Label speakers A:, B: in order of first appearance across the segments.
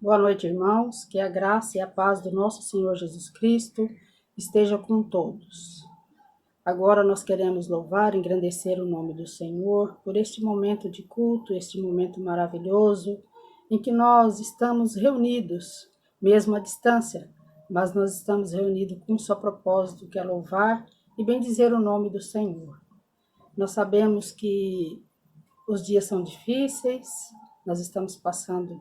A: Boa noite, irmãos. Que a graça e a paz do nosso Senhor Jesus Cristo esteja com todos. Agora nós queremos louvar e engrandecer o nome do Senhor por este momento de culto, este momento maravilhoso, em que nós estamos reunidos, mesmo à distância, mas nós estamos reunidos com um só propósito, que é louvar e bendizer o nome do Senhor. Nós sabemos que os dias são difíceis, nós estamos passando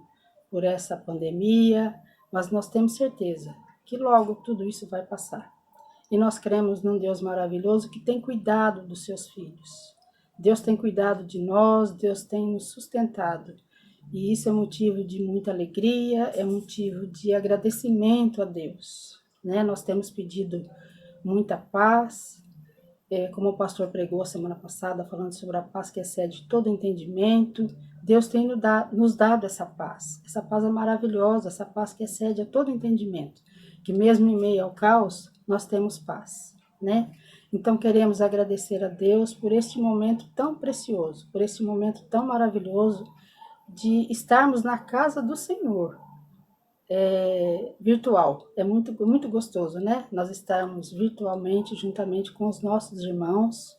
A: por essa pandemia, mas nós temos certeza que logo tudo isso vai passar. E nós cremos num Deus maravilhoso que tem cuidado dos seus filhos. Deus tem cuidado de nós, Deus tem nos sustentado. E isso é motivo de muita alegria, é motivo de agradecimento a Deus, né? Nós temos pedido muita paz, como o pastor pregou semana passada, falando sobre a paz que excede todo entendimento. Deus tem nos dado essa paz. Essa paz é maravilhosa, essa paz que excede a todo entendimento. Que mesmo em meio ao caos, nós temos paz, né? Então queremos agradecer a Deus por este momento tão precioso, por este momento tão maravilhoso de estarmos na casa do Senhor, virtual. É muito gostoso, né? Nós estarmos virtualmente, juntamente com os nossos irmãos,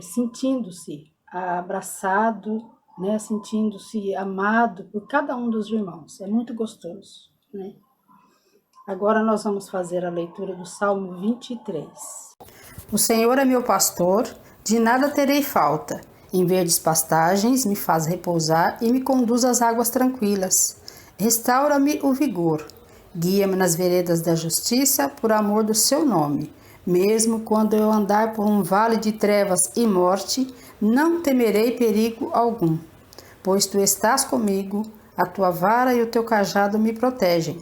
A: sentindo-se abraçado, né? Sentindo-se amado por cada um dos irmãos. É muito gostoso, né? Agora nós vamos fazer a leitura do Salmo 23. O Senhor é meu pastor, de nada terei falta. Em verdes pastagens me faz repousar e me conduz às águas tranquilas. Restaura-me o vigor. Guia-me nas veredas da justiça por amor do seu nome. Mesmo quando eu andar por um vale de trevas e morte, não temerei perigo algum. Pois tu estás comigo, a tua vara e o teu cajado me protegem.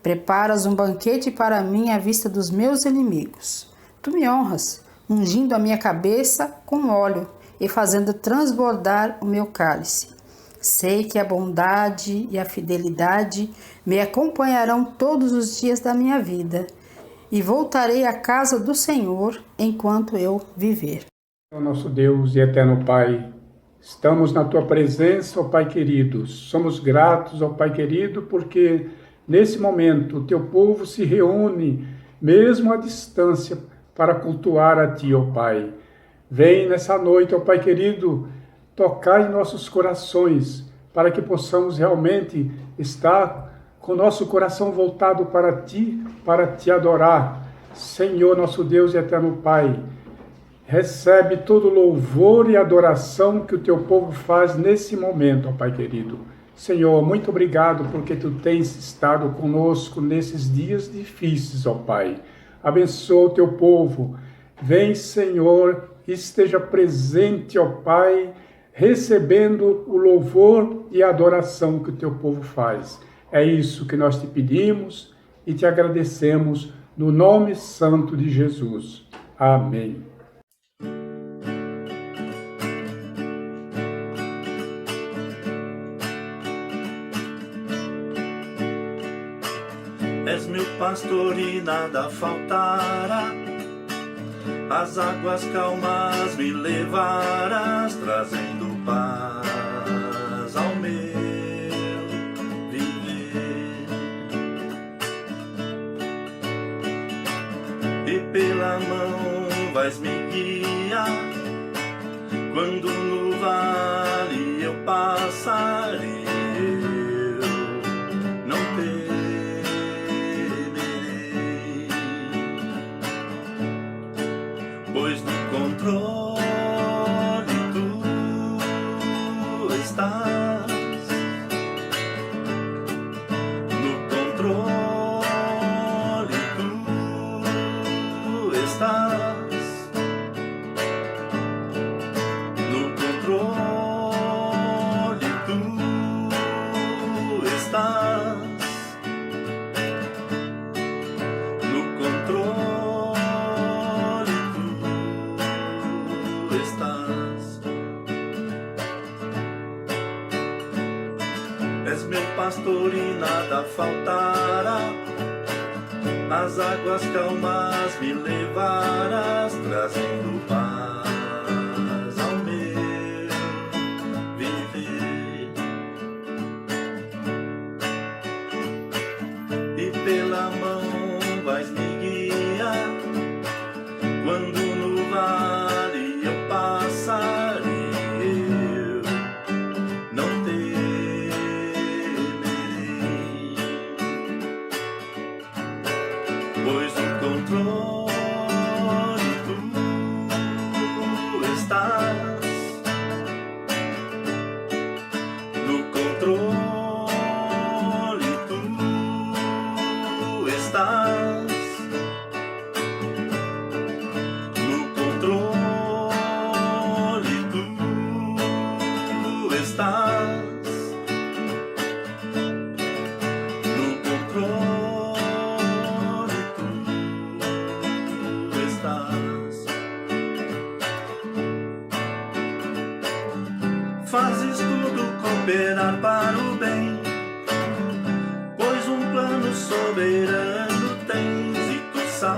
A: Preparas um banquete para mim à vista dos meus inimigos. Tu me honras, ungindo a minha cabeça com óleo e fazendo transbordar o meu cálice. Sei que a bondade e a fidelidade me acompanharão todos os dias da minha vida, e voltarei à casa do Senhor enquanto eu viver.
B: Nosso Deus e eterno Pai, estamos na Tua presença, ó Pai querido. Somos gratos, ó Pai querido, porque nesse momento o Teu povo se reúne, mesmo à distância, para cultuar a Ti, ó Pai. Vem nessa noite, ó Pai querido, tocar em nossos corações, para que possamos realmente estar com nosso coração voltado para Ti, para Te adorar. Senhor, nosso Deus e eterno Pai, recebe todo louvor e adoração que o Teu povo faz nesse momento, ó Pai querido. Senhor, muito obrigado porque Tu tens estado conosco nesses dias difíceis, ó Pai. Abençoa o Teu povo. Vem, Senhor, esteja presente, ó Pai, recebendo o louvor e a adoração que o Teu povo faz. É isso que nós Te pedimos e Te agradecemos no nome santo de Jesus. Amém.
C: És meu pastor e nada faltará, as águas calmas me levarás, trazendo paz ao meu viver. E pela mão vais me guiar, quando no vale eu passarei, eu não temerei, pois no controle tu estás, no controle tu estás, no controle tu estás, no controle tu estás. És meu pastor e nada faltará, as águas calmas me levarás, trazendo paz ao meu viver. fazes tudo cooperar para o bem, pois um plano soberano tens e tu sabes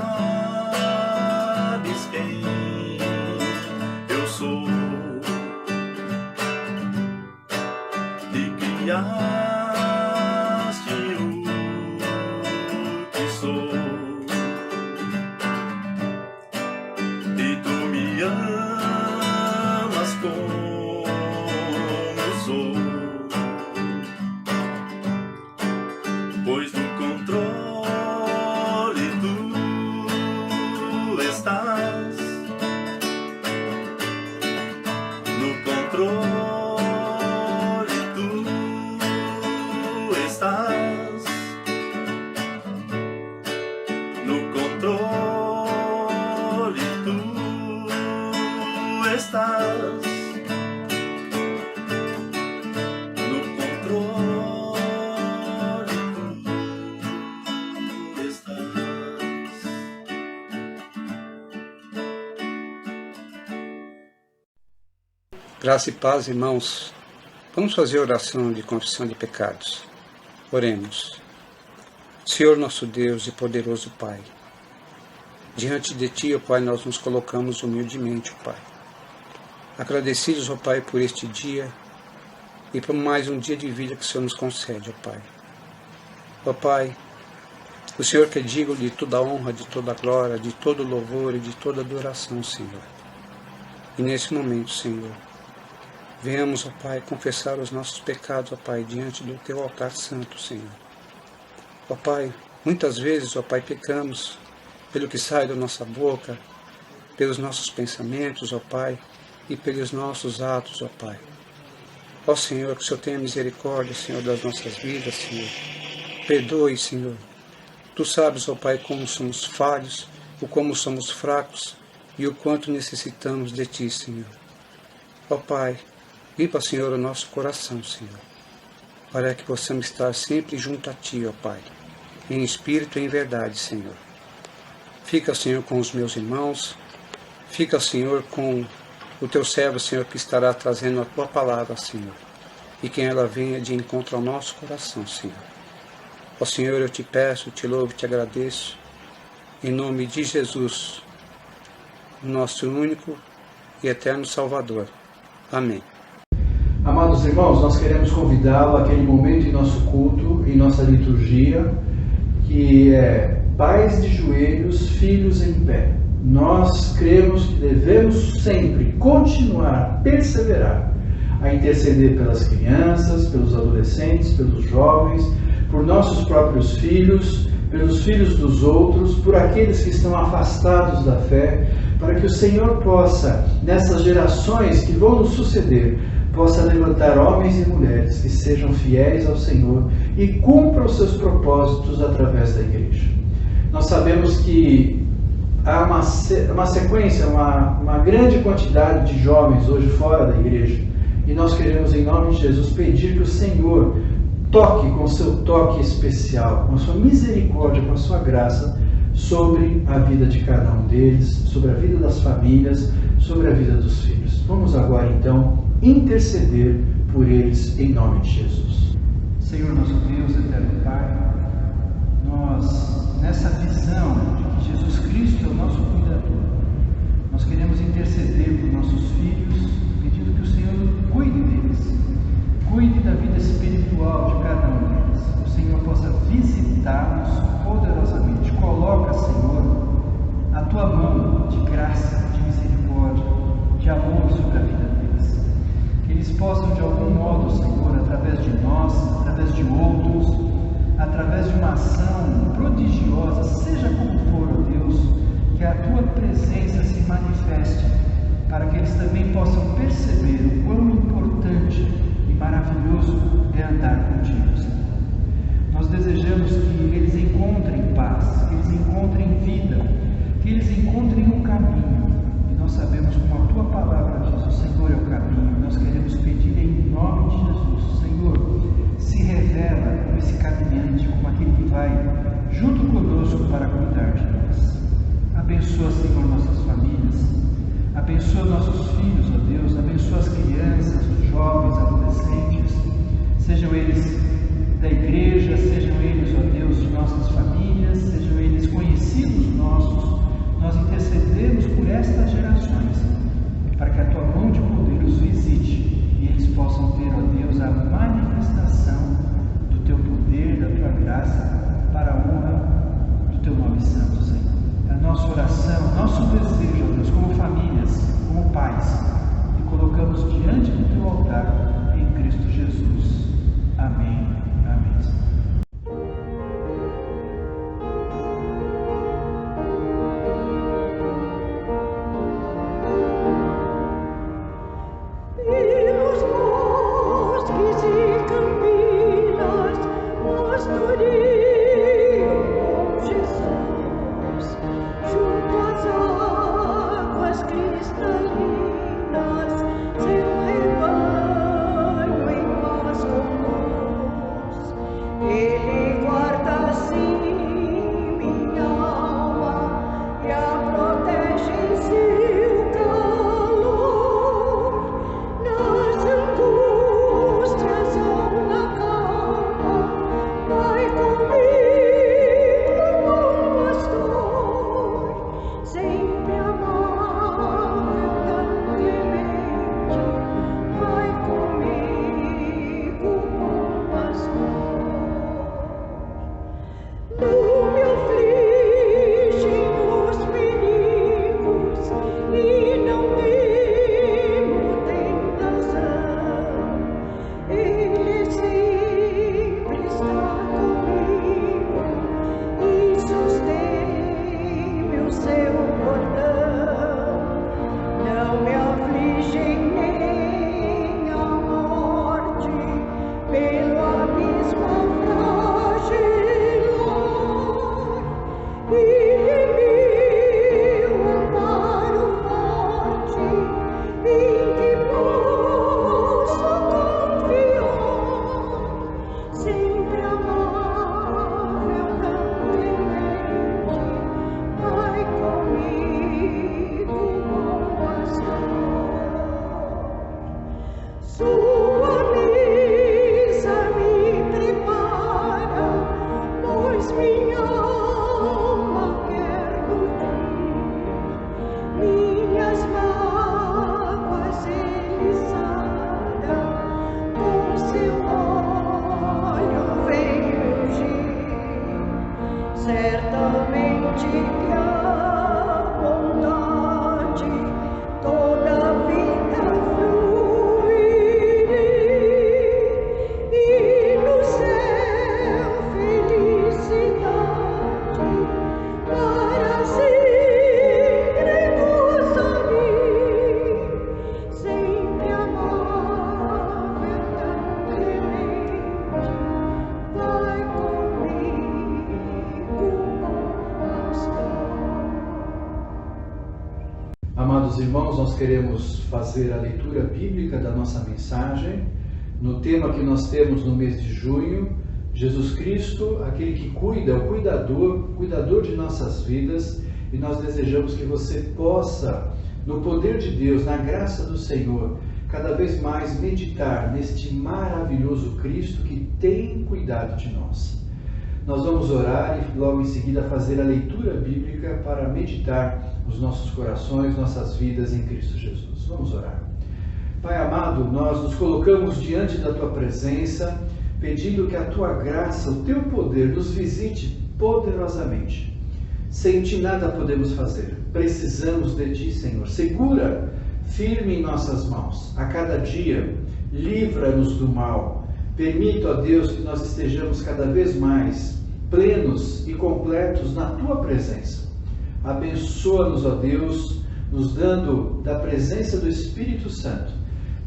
C: quem eu sou. E criaste o que sou, e tu me amas como sou, pois no controle tu estás, no controle tu estás, no controle tu estás, no controle tu estás.
D: Graça e paz, irmãos. Vamos fazer oração de confissão de pecados. Oremos. Senhor nosso Deus e poderoso Pai, diante de Ti, ó Pai, nós nos colocamos humildemente, ó Pai. Agradecidos, ó Pai, por este dia e por mais um dia de vida que o Senhor nos concede, ó Pai. Ó Pai, o Senhor que é digno de toda a honra, de toda a glória, de todo o louvor e de toda a adoração, Senhor. E nesse momento, Senhor, venhamos, ó Pai, confessar os nossos pecados, ó Pai, diante do Teu altar santo, Senhor. Ó Pai, muitas vezes, ó Pai, pecamos pelo que sai da nossa boca, pelos nossos pensamentos, ó Pai, e pelos nossos atos, ó Pai. Ó Senhor, que o Senhor tenha misericórdia, Senhor, das nossas vidas, Senhor. Perdoe, Senhor. Tu sabes, ó Pai, como somos falhos, o como somos fracos e o quanto necessitamos de Ti, Senhor. Ó Pai, limpa, Senhor, o nosso coração, Senhor, para que possamos estar sempre junto a Ti, ó Pai, em espírito e em verdade, Senhor. Fica, Senhor, com os meus irmãos, fica, Senhor, com o Teu servo, Senhor, que estará trazendo a Tua palavra, Senhor, e que ela venha de encontro ao nosso coração, Senhor. Ó Senhor, eu Te peço, Te louvo, Te agradeço, em nome de Jesus, nosso único e eterno Salvador. Amém.
E: Amados irmãos, nós queremos convidá-lo àquele momento em nosso culto, em nossa liturgia, que é pais de joelhos, filhos em pé. Nós cremos que devemos sempre continuar, perseverar, a interceder pelas crianças, pelos adolescentes, pelos jovens, por nossos próprios filhos, pelos filhos dos outros, por aqueles que estão afastados da fé, para que o Senhor possa, nessas gerações que vão nos suceder, possa levantar homens e mulheres que sejam fiéis ao Senhor e cumpram os seus propósitos através da igreja. Nós sabemos que há uma sequência, uma grande quantidade de jovens hoje fora da igreja, e nós queremos, em nome de Jesus, pedir que o Senhor toque com o seu toque especial, com a sua misericórdia, com a sua graça, sobre a vida de cada um deles, sobre a vida das famílias, sobre a vida dos filhos. Vamos agora, então, interceder por eles em nome de Jesus.
F: Senhor nosso Deus, eterno Pai, nós, nessa visão de que Jesus Cristo é o nosso cuidador, nós queremos interceder por nossos filhos, pedindo que o Senhor cuide deles, cuide da vida espiritual de cada um deles, que o Senhor possa visitá-los poderosamente. Coloca, Senhor, a Tua mão de graça, de misericórdia, de amor sobre a vida deles. Que eles possam, de algum modo, Senhor, através de nós, através de outros, através de uma ação prodigiosa, seja como for, ó Deus, que a Tua presença se manifeste, para que eles também possam perceber o quão importante e maravilhoso é andar contigo, Senhor. Nós desejamos que eles encontrem paz, que eles encontrem vida, que eles encontrem um caminho. E nós sabemos, como a Tua palavra diz, o Senhor é o caminho. Nós queremos pedir em nome de Jesus, Senhor, se revela como esse caminhante, como aquele que vai junto conosco para cuidar de nós. Abençoa, Senhor, nossas famílias, abençoa nossos filhos, ó Deus, abençoa as crianças, os jovens, adolescentes, sejam eles da igreja, sejam eles, ó Deus, de nossas famílias, sejam eles conhecidos nossos, nós intercedemos por estas gerações, para que a Tua mão de poder os visite e eles possam ter, ó Deus, a manifestação do Teu poder, da Tua graça, para a honra do Teu nome santo, Senhor. A nossa oração, nosso desejo, ó Deus, como famílias, como pais, e colocamos diante do Teu altar, em Cristo Jesus. Amém. Amém.
G: Pelos bosques e campinas, pastoreio com Jesus, junto às águas cristalinas, seu rebanho em paz conduz. Ele guarda assim minha alma e a protege em seu calor. Nas angústias ou na calma, vai comigo, bom pastor, sempre amável, tão clemente, vai comigo, bom pastor. Não me afligem os perigos e não temo tentação. Ele sempre está comigo e sustém-me o seu cordão. Não me afligem nem a morte pelo abismo frágil. Ele é meu amparo forte, em que posso confiar, sempre amável, tão clemente, vai comigo, bom pastor. Sua mesa me prepara, pois minha alma quer nutrir. Minhas mágoas ele sara, com seu olho vem ungir. Certamente que a bondade toda a vida fluirei, e no céu felicidade para sempre gozarei, sempre amável, tão clemente, vai comigo, bom pastor.
E: Amados irmãos, nós queremos fazer a leitura bíblica da nossa mensagem no tema que nós temos no mês de junho: Jesus Cristo, aquele que cuida, o cuidador de nossas vidas, e nós desejamos que você possa, no poder de Deus, na graça do Senhor, cada vez mais meditar neste maravilhoso Cristo que tem cuidado de nós. Nós vamos orar e logo em seguida fazer a leitura bíblica para meditar os nossos corações, nossas vidas em Cristo Jesus. Vamos orar. Pai amado, nós nos colocamos diante da Tua presença, pedindo que a Tua graça, o Teu poder nos visite poderosamente. Sem Ti nada podemos fazer. Precisamos de Ti, Senhor. Segura, firme em nossas mãos. A cada dia, livra-nos do mal. Permita, ó Deus, que nós estejamos cada vez mais plenos e completos na Tua presença. Abençoa-nos, ó Deus, nos dando da presença do Espírito Santo,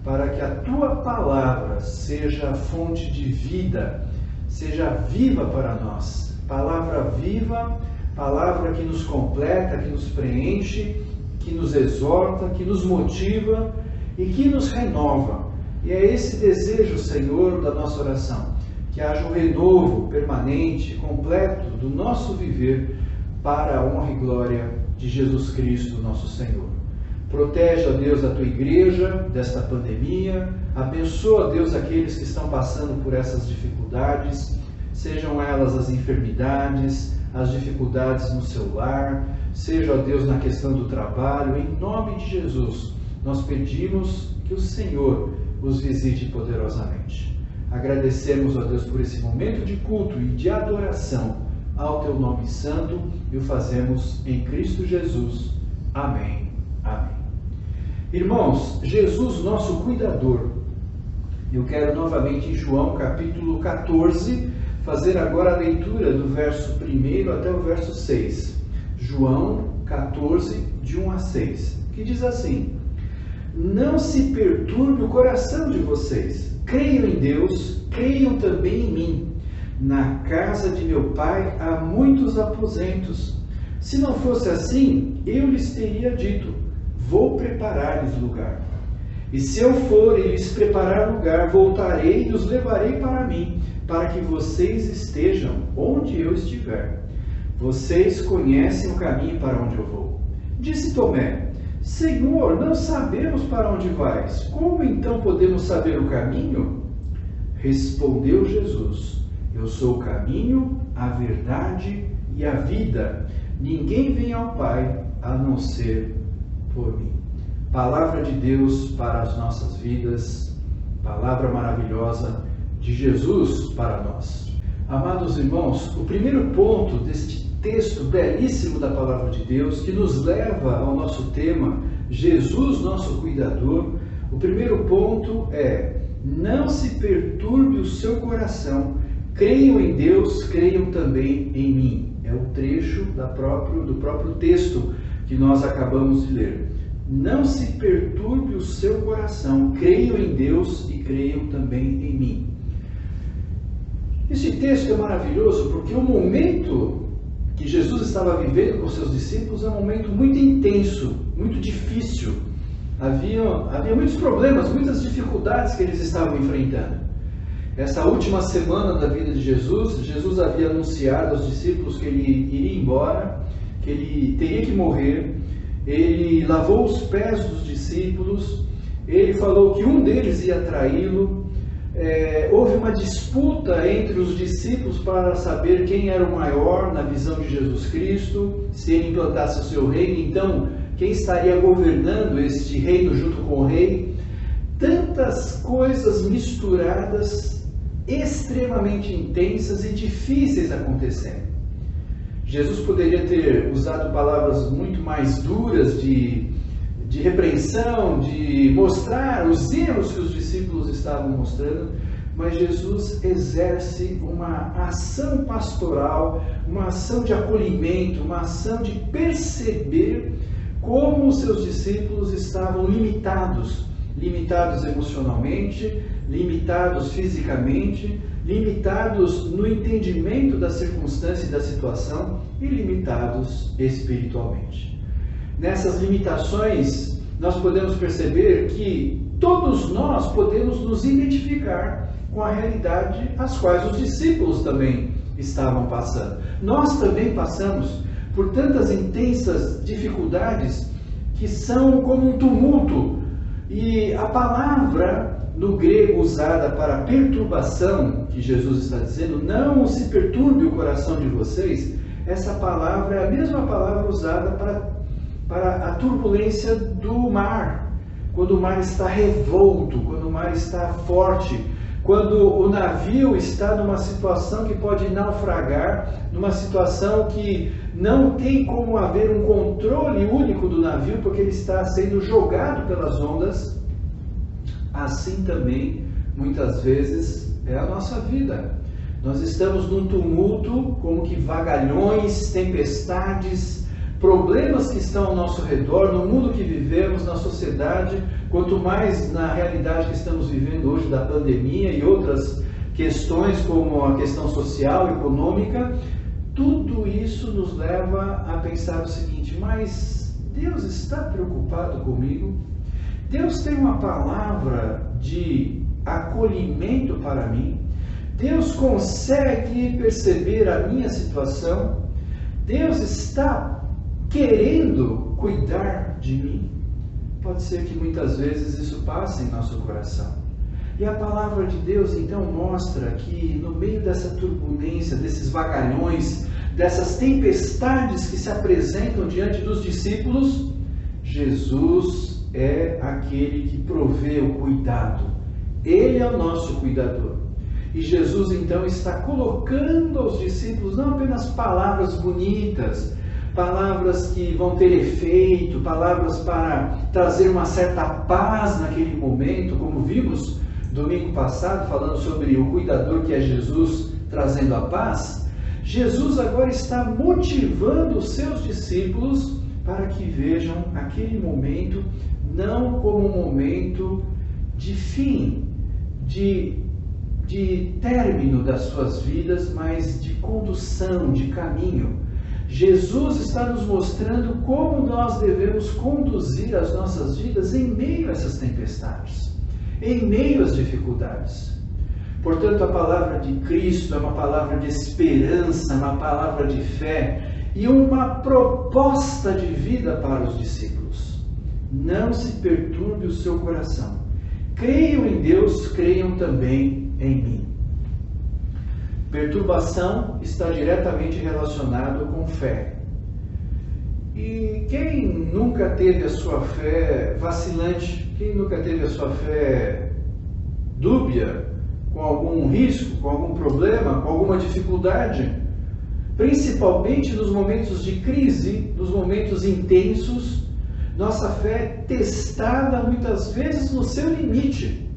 E: para que a Tua palavra seja a fonte de vida, seja viva para nós. Palavra viva, palavra que nos completa, que nos preenche, que nos exorta, que nos motiva e que nos renova. E é esse desejo, Senhor, da nossa oração, que haja um renovo permanente, completo do nosso viver para a honra e glória de Jesus Cristo, nosso Senhor. Protege, ó Deus, a tua igreja desta pandemia. Abençoa, ó Deus, aqueles que estão passando por essas dificuldades, sejam elas as enfermidades, as dificuldades no seu lar, seja, ó Deus, na questão do trabalho. Em nome de Jesus, nós pedimos que o Senhor os visite poderosamente. Agradecemos, ó Deus, por esse momento de culto e de adoração ao teu nome santo e o fazemos em Cristo Jesus. Amém. Amém. Irmãos, Jesus, nosso cuidador. Eu quero novamente em João capítulo 14, fazer agora a leitura do verso 1 até o verso 6. João 14, de 1 a 6, que diz assim: Não se perturbe o coração de vocês. Creiam em Deus, creiam também em mim. Na casa de meu pai há muitos aposentos. Se não fosse assim, eu lhes teria dito: vou preparar-lhes lugar. E se eu for e lhes preparar lugar, voltarei e os levarei para mim, para que vocês estejam onde eu estiver. Vocês conhecem o caminho para onde eu vou. Disse Tomé: Senhor, não sabemos para onde vais. Como então podemos saber o caminho? Respondeu Jesus: Eu sou o caminho, a verdade e a vida. Ninguém vem ao Pai a não ser por mim. Palavra de Deus para as nossas vidas, palavra maravilhosa de Jesus para nós. Amados irmãos, o primeiro ponto deste texto belíssimo da palavra de Deus, que nos leva ao nosso tema, Jesus, nosso cuidador, o primeiro ponto é: não se perturbe o seu coração, creiam em Deus, creiam também em mim. É o trecho do próprio texto que nós acabamos de ler. Não se perturbe o seu coração, creiam em Deus e creiam também em mim. Esse texto é maravilhoso porque o momento que Jesus estava vivendo com seus discípulos é um momento muito intenso, muito difícil. Havia muitos problemas, muitas dificuldades que eles estavam enfrentando. Essa última semana da vida de Jesus, Jesus havia anunciado aos discípulos que ele iria embora, que ele teria que morrer. Ele lavou os pés dos discípulos, ele falou que um deles ia traí-lo. Houve uma disputa entre os discípulos para saber quem era o maior na visão de Jesus Cristo, se ele implantasse o seu reino, então quem estaria governando este reino junto com o rei. Tantas coisas misturadas, extremamente intensas e difíceis acontecendo. Jesus poderia ter usado palavras muito mais duras de repreensão, de mostrar os erros que os discípulos estavam mostrando, mas Jesus exerce uma ação pastoral, uma ação de acolhimento, uma ação de perceber como os seus discípulos estavam limitados emocionalmente, limitados fisicamente, limitados no entendimento da circunstância e da situação e limitados espiritualmente. Nessas limitações, nós podemos perceber que todos nós podemos nos identificar com a realidade às quais os discípulos também estavam passando. Nós também passamos por tantas intensas dificuldades que são como um tumulto. E a palavra no grego usada para perturbação, que Jesus está dizendo, não se perturbe o coração de vocês, essa palavra é a mesma palavra usada para a turbulência do mar. Quando o mar está revolto, quando o mar está forte, quando o navio está numa situação que pode naufragar, numa situação que não tem como haver um controle único do navio, porque ele está sendo jogado pelas ondas. Assim também, muitas vezes, é a nossa vida. Nós estamos num tumulto, como que vagalhões, tempestades, problemas que estão ao nosso redor, no mundo que vivemos, na sociedade, quanto mais na realidade que estamos vivendo hoje da pandemia e outras questões como a questão social, econômica. Tudo isso nos leva a pensar o seguinte: mas Deus está preocupado comigo? Deus tem uma palavra de acolhimento para mim? Deus consegue perceber a minha situação? Deus está querendo cuidar de mim? Pode ser que muitas vezes isso passe em nosso coração. E a palavra de Deus então mostra que no meio dessa turbulência, desses vagalhões, dessas tempestades que se apresentam diante dos discípulos, Jesus é aquele que provê o cuidado. Ele é o nosso cuidador. E Jesus então está colocando aos discípulos não apenas palavras bonitas, palavras que vão ter efeito, palavras para trazer uma certa paz naquele momento, como vimos domingo passado, falando sobre o cuidador que é Jesus trazendo a paz. Jesus agora está motivando os seus discípulos para que vejam aquele momento não como um momento de fim, de término das suas vidas, mas de condução, de caminho. Jesus está nos mostrando como nós devemos conduzir as nossas vidas em meio a essas tempestades, em meio às dificuldades. Portanto, a palavra de Cristo é uma palavra de esperança, uma palavra de fé e uma proposta de vida para os discípulos. Não se perturbe o seu coração. Creiam em Deus, creiam também em mim. Perturbação está diretamente relacionado com fé. E quem nunca teve a sua fé vacilante, quem nunca teve a sua fé dúbia, com algum risco, com algum problema, com alguma dificuldade, principalmente nos momentos de crise, nos momentos intensos, nossa fé é testada muitas vezes no seu limite.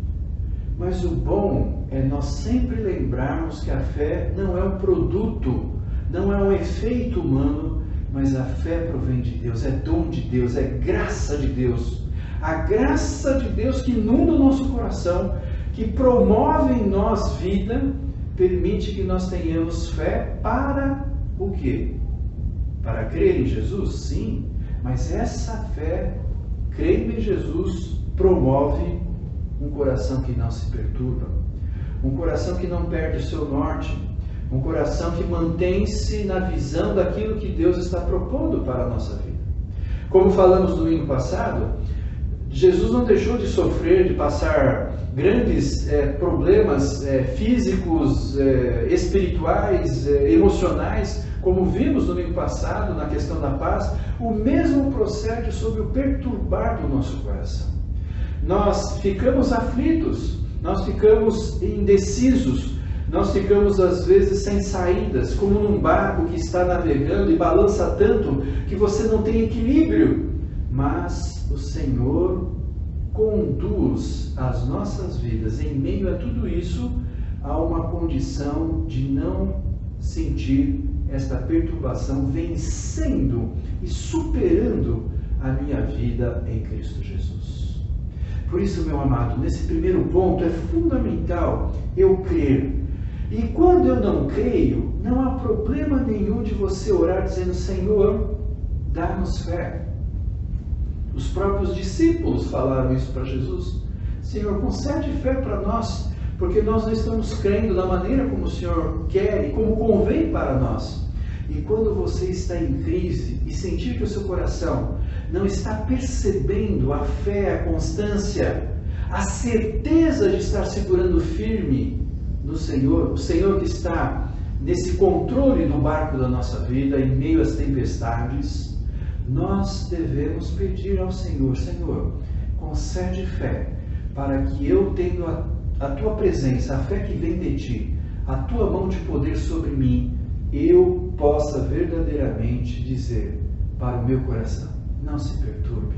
E: Mas o bom é nós sempre lembrarmos que a fé não é um produto, não é um efeito humano, mas a fé provém de Deus, é dom de Deus, é graça de Deus. A graça de Deus que inunda o nosso coração, que promove em nós vida, permite que nós tenhamos fé para o quê? Para crer em Jesus? Sim, mas essa fé, crendo em Jesus, promove um coração que não se perturba, um coração que não perde o seu norte, um coração que mantém-se na visão daquilo que Deus está propondo para a nossa vida. Como falamos no domingo passado, Jesus não deixou de sofrer, de passar grandes problemas físicos, espirituais, emocionais, como vimos no domingo passado na questão da paz. O mesmo procede sobre o perturbar do nosso coração. Nós ficamos aflitos, nós ficamos indecisos, nós ficamos às vezes sem saídas, como num barco que está navegando e balança tanto que você não tem equilíbrio. Mas o Senhor conduz as nossas vidas em meio a tudo isso a uma condição de não sentir esta perturbação, vencendo e superando a minha vida em Cristo Jesus. Por isso, meu amado, nesse primeiro ponto é fundamental eu crer. E quando eu não creio, não há problema nenhum de você orar dizendo: Senhor, dá-nos fé. Os próprios discípulos falaram isso para Jesus: Senhor, concede fé para nós, porque nós não estamos crendo da maneira como o Senhor quer e como convém para nós. E quando você está em crise e sentir que o seu coração não está percebendo a fé, a constância, a certeza de estar segurando firme no Senhor, o Senhor que está nesse controle do barco da nossa vida em meio às tempestades, nós devemos pedir ao Senhor: Senhor, concede fé para que eu tenha a tua presença, a fé que vem de ti, a tua mão de poder sobre mim, eu possa verdadeiramente dizer para o meu coração: não se perturbe.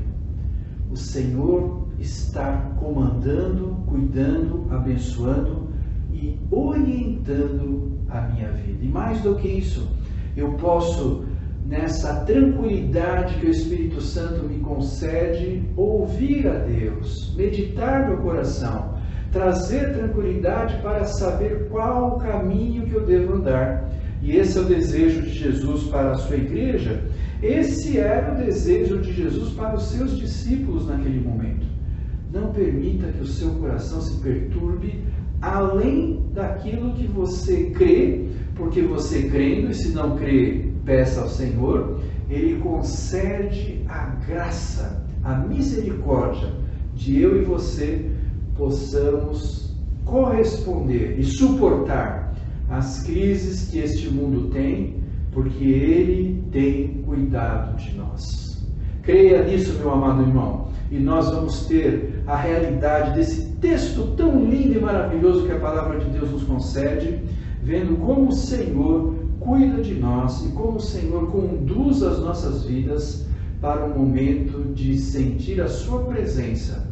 E: O Senhor está comandando, cuidando, abençoando e orientando a minha vida. E mais do que isso, eu posso, nessa tranquilidade que o Espírito Santo me concede, ouvir a Deus, meditar meu coração, trazer tranquilidade para saber qual o caminho que eu devo andar. E esse é o desejo de Jesus para a sua igreja. Esse era o desejo de Jesus para os seus discípulos naquele momento. Não permita que o seu coração se perturbe além daquilo que você crê, porque você crendo, e se não crê, peça ao Senhor, Ele concede a graça a misericórdia de eu e você possamos corresponder e suportar as crises que este mundo tem, porque Ele tem cuidado de nós. Creia nisso, meu amado irmão, e nós vamos ter a realidade desse texto tão lindo e maravilhoso que a palavra de Deus nos concede, vendo como o Senhor cuida de nós e como o Senhor conduz as nossas vidas para um momento de sentir a sua presença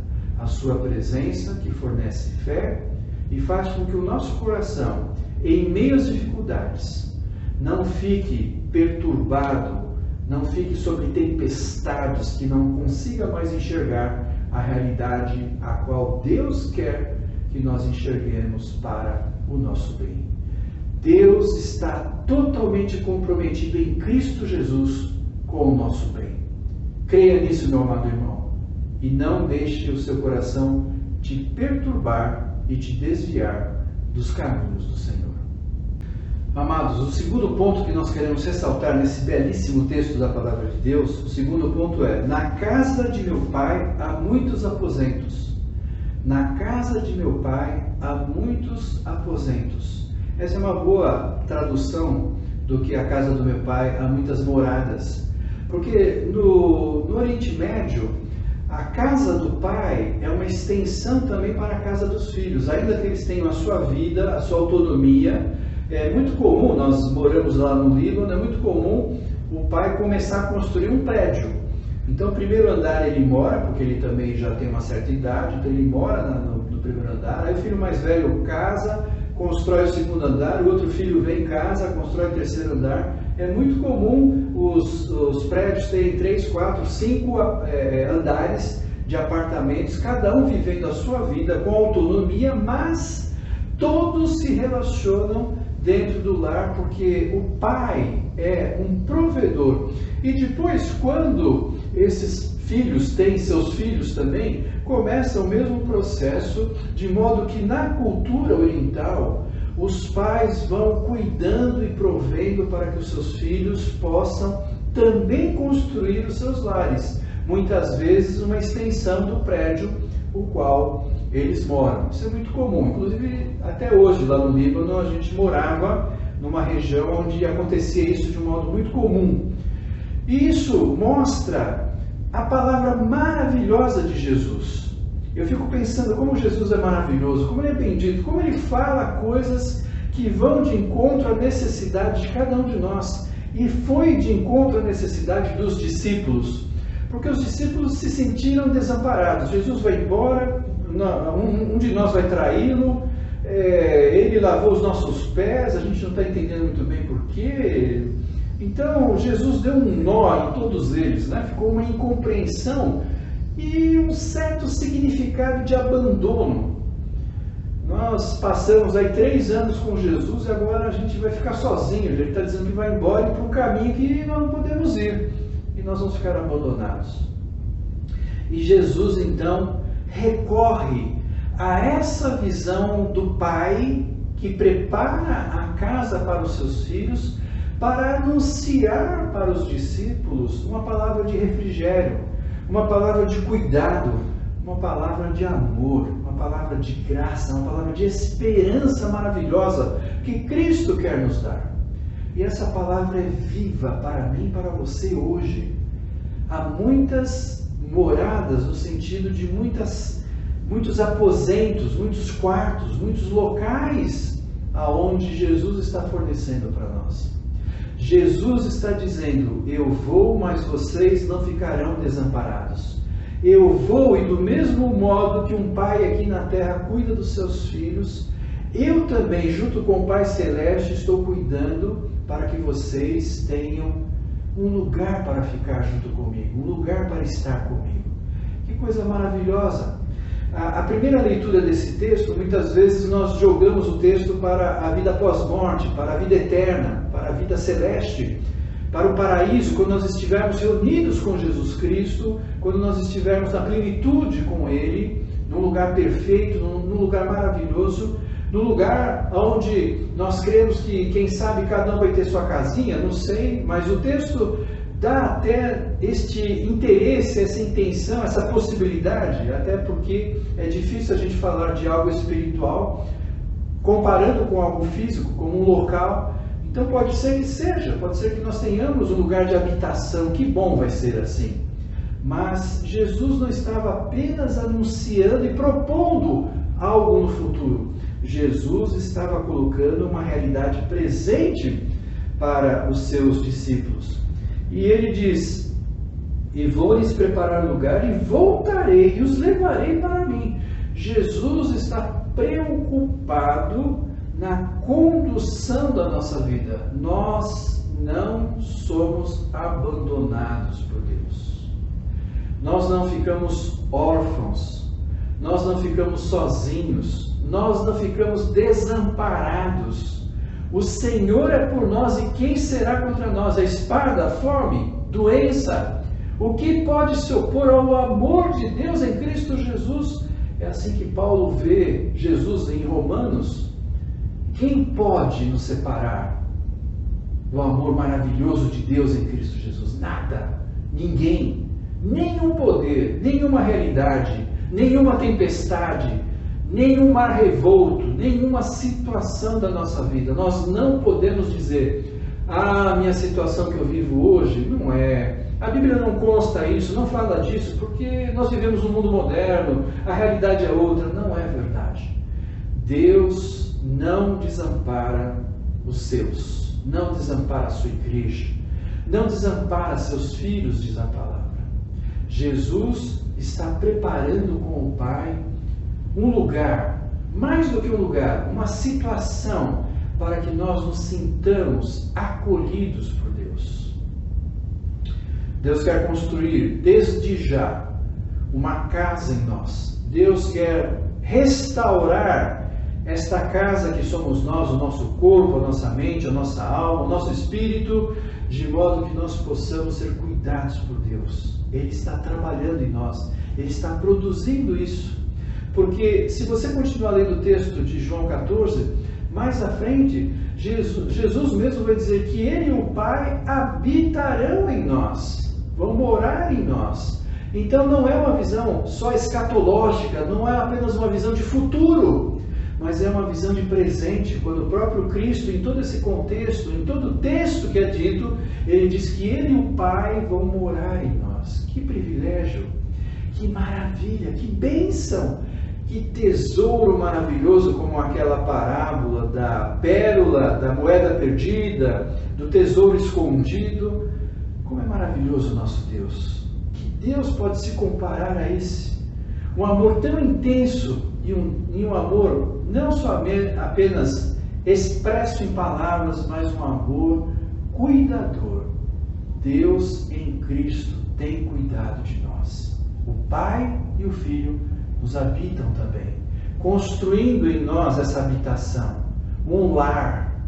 E: que fornece fé e faz com que o nosso coração, em meio às dificuldades, não fique perturbado, não fique sob tempestades, que não consiga mais enxergar a realidade a qual Deus quer que nós enxerguemos para o nosso bem. Deus está totalmente comprometido em Cristo Jesus com o nosso bem. Creia nisso, meu amado irmão, e não deixe o seu coração te perturbar e te desviar dos caminhos do Senhor. Amados, o segundo ponto que nós queremos ressaltar nesse belíssimo texto da Palavra de Deus, o segundo ponto é: na casa de meu pai há muitos aposentos. Na casa de meu pai há muitos aposentos. Essa é uma boa tradução do que a casa do meu pai há muitas moradas. Porque no Oriente Médio, a casa do pai é uma extensão também para a casa dos filhos. Ainda que eles tenham a sua vida, a sua autonomia, é muito comum, nós moramos lá no Líbano, é muito comum o pai começar a construir um prédio. Então, o primeiro andar ele mora, porque ele também já tem uma certa idade, então ele mora no primeiro andar. Aí o filho mais velho casa, constrói o segundo andar, o outro filho vem em casa, constrói o terceiro andar. É muito comum os prédios terem 3, 4, 5 andares de apartamentos, cada um vivendo a sua vida com autonomia, mas todos se relacionam dentro do lar, porque o pai é um provedor. E depois, quando esses filhos têm seus filhos também, começa o mesmo processo, de modo que na cultura oriental, os pais vão cuidando e provendo para que os seus filhos possam também construir os seus lares. Muitas vezes uma extensão do prédio o qual eles moram. Isso é muito comum. Inclusive, até hoje, lá no Líbano, a gente morava numa região onde acontecia isso de um modo muito comum. E isso mostra a palavra maravilhosa de Jesus. Eu fico pensando como Jesus é maravilhoso, como ele é bendito, como ele fala coisas que vão de encontro à necessidade de cada um de nós. E foi de encontro à necessidade dos discípulos, porque os discípulos se sentiram desamparados. Jesus vai embora, um de nós vai traí-lo, ele lavou os nossos pés, a gente não está entendendo muito bem porquê. Então Jesus deu um nó em todos eles, né? Ficou uma incompreensão e um certo significado de abandono. Nós passamos aí 3 anos com Jesus e agora a gente vai ficar sozinho. Ele está dizendo que vai embora e para um caminho que nós não podemos ir. E nós vamos ficar abandonados. E Jesus então recorre a essa visão do Pai que prepara a casa para os seus filhos, para anunciar para os discípulos uma palavra de refrigério, uma palavra de cuidado, uma palavra de amor, uma palavra de graça, uma palavra de esperança maravilhosa que Cristo quer nos dar. E essa palavra é viva para mim e para você hoje. Há muitas moradas, no sentido de muitos aposentos, muitos quartos, muitos locais aonde Jesus está fornecendo para nós. Jesus está dizendo: eu vou, mas vocês não ficarão desamparados. Eu vou, e do mesmo modo que um pai aqui na terra cuida dos seus filhos, eu também, junto com o Pai Celeste, estou cuidando para que vocês tenham um lugar para ficar junto comigo, um lugar para estar comigo. Que coisa maravilhosa! A primeira leitura desse texto, muitas vezes nós jogamos o texto para a vida pós-morte, para a vida eterna, para a vida celeste, para o paraíso, quando nós estivermos reunidos com Jesus Cristo, quando nós estivermos na plenitude com Ele, num lugar perfeito, num lugar maravilhoso, num lugar onde nós cremos que, quem sabe, cada um vai ter sua casinha, não sei, mas o texto dá até este interesse, essa intenção, essa possibilidade, até porque é difícil a gente falar de algo espiritual comparando com algo físico, como um local. Então pode ser que seja, pode ser que nós tenhamos um lugar de habitação, que bom vai ser assim. Mas Jesus não estava apenas anunciando e propondo algo no futuro. Jesus estava colocando uma realidade presente para os seus discípulos. E ele diz: e vou lhes preparar lugar e voltarei e os levarei para mim. Jesus está preocupado na condução da nossa vida. Nós não somos abandonados por Deus. Nós não ficamos órfãos. Nós não ficamos sozinhos. Nós não ficamos desamparados. O Senhor é por nós, e quem será contra nós? A espada, a fome, doença? O que pode se opor ao amor de Deus em Cristo Jesus? É assim que Paulo vê Jesus em Romanos. Quem pode nos separar do amor maravilhoso de Deus em Cristo Jesus? Nada, ninguém, nenhum poder, nenhuma realidade, nenhuma tempestade, nenhum mar revolto, nenhuma situação da nossa vida. Nós não podemos dizer: a minha situação que eu vivo hoje não é, a Bíblia não consta isso, não fala disso, porque nós vivemos um mundo moderno, a realidade é outra. Não é verdade. Deus não desampara os seus, não desampara a sua igreja, não desampara seus filhos, diz a palavra. Jesus está preparando com o Pai um lugar, mais do que um lugar, uma situação para que nós nos sintamos acolhidos por Deus. Deus quer construir desde já uma casa em nós. Deus quer restaurar esta casa que somos nós, o nosso corpo, a nossa mente, a nossa alma, o nosso espírito, de modo que nós possamos ser cuidados por Deus. Ele está trabalhando em nós, Ele está produzindo isso. Porque se você continuar lendo o texto de João 14, mais à frente, Jesus mesmo vai dizer que Ele e o Pai habitarão em nós, vão morar em nós. Então não é uma visão só escatológica, não é apenas uma visão de futuro, mas é uma visão de presente, quando o próprio Cristo, em todo esse contexto, em todo o texto que é dito, Ele diz que Ele e o Pai vão morar em nós. Que privilégio, que maravilha, que bênção! Que tesouro maravilhoso, como aquela parábola da pérola, da moeda perdida, do tesouro escondido. Como é maravilhoso o nosso Deus. Que Deus pode se comparar a esse? Um amor tão intenso e um amor não só apenas expresso em palavras, mas um amor cuidador. Deus em Cristo tem cuidado de nós. O Pai e o Filho nos habitam também, construindo em nós essa habitação, um lar.